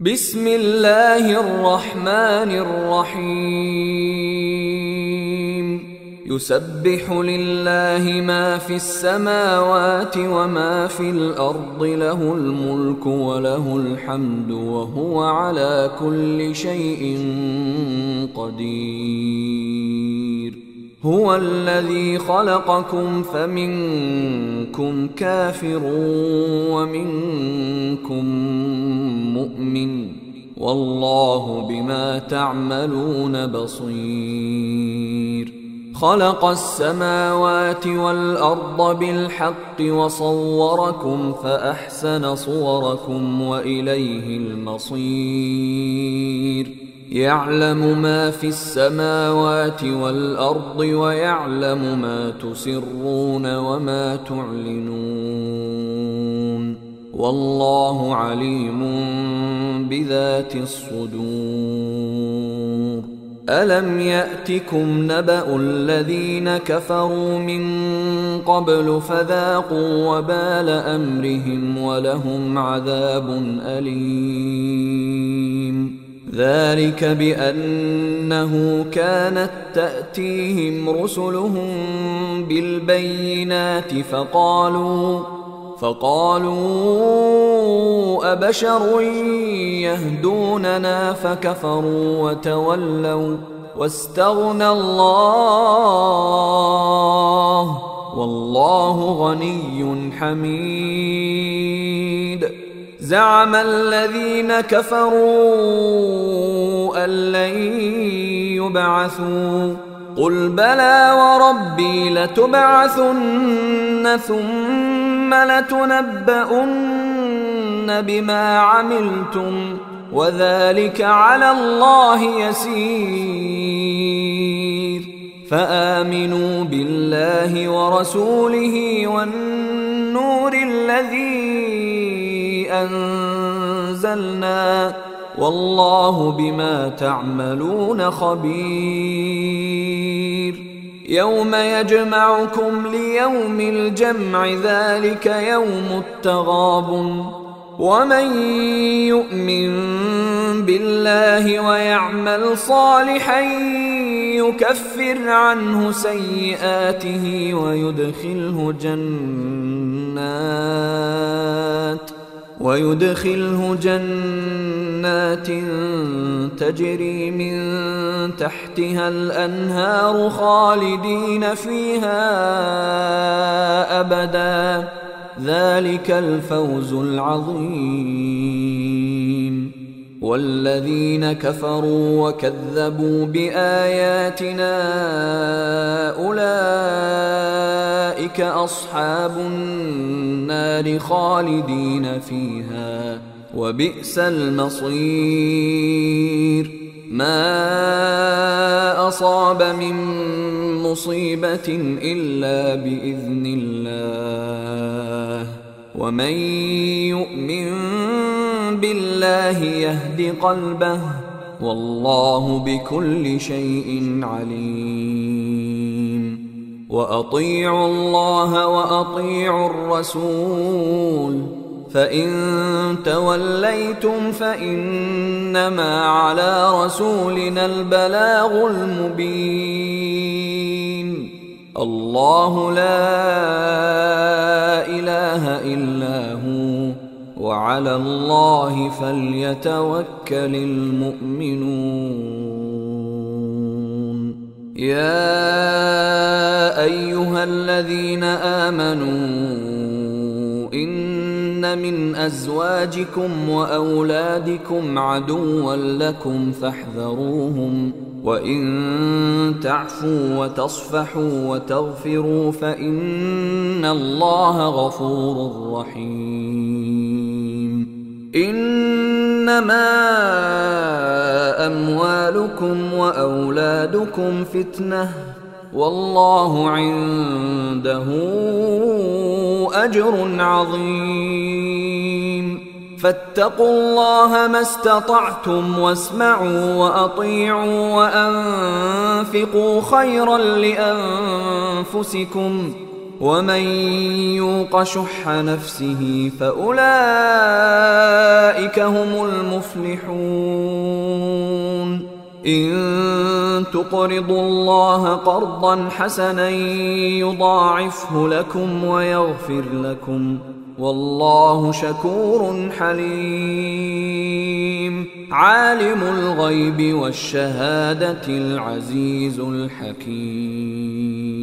بسم الله الرحمن الرحيم يسبح لله ما في السماوات وما في الأرض له الملك وله الحمد وهو على كل شيء قدير هو الذي خلقكم فمنكم كافر ومنكم مؤمن والله بما تعملون بصير خلق السماوات والأرض بالحق وصوركم فأحسن صوركم وإليه المصير يعلم ما في السماوات والأرض ويعلم ما تسرون وما تعلنون والله عليم بذات الصدور ألم يأتكم نبأ الذين كفروا من قبل فذاقوا وبال أمرهم ولهم عذاب أليم ذلك بأنه كانت تأتيهم رسلهم بالبينات فقالوا أبشر يهدوننا فكفروا وتولوا واستغنى الله والله غني حميد زعم الذين كفروا أن لن يبعثوا قل بلى وربي لتبعثن ثم لتنبؤن بما عملتم وذلك على الله يسير فآمنوا بالله ورسوله والنور الذي أنزلنا والله بما تعملون خبير يوم يجمعكم ليوم الجمع ذلك يوم التغابن ومن يؤمن بالله ويعمل صالحا يكفر عنه سيئاته ويدخله جنات تجري من تحتها الأنهار خالدين فيها أبدا ذلك الفوز العظيم والذين كفروا وكذبوا بآياتنا أولئك أصحاب النار خالدين فيها وبئس المصير ما أصاب من مصيبة إلا بإذن الله ومن يؤمن بالله يهد قلبه والله بكل شيء عليم وأطيعوا الله وأطيعوا الرسول فإن توليتم فإنما على رسولنا البلاغ المبين الله لا إله إلا هو وعلى الله فليتوكل المؤمنون يا أيها الذين آمنوا إن من أزواجكم وأولادكم عدوا لكم فاحذروهم وإن تعفوا وتصفحوا وتغفروا فإن الله غفور رحيم إنما أموالكم وأولادكم فتنة والله عنده أجر عظيم فاتقوا الله ما استطعتم واسمعوا وأطيعوا وأنفقوا خيرا لأنفسكم ومن يوق شح نفسه فأولئك هم المفلحون إن تقرضوا الله قرضا حسنا يضاعفه لكم ويغفر لكم والله شكور حليم عالم الغيب والشهادة العزيز الحكيم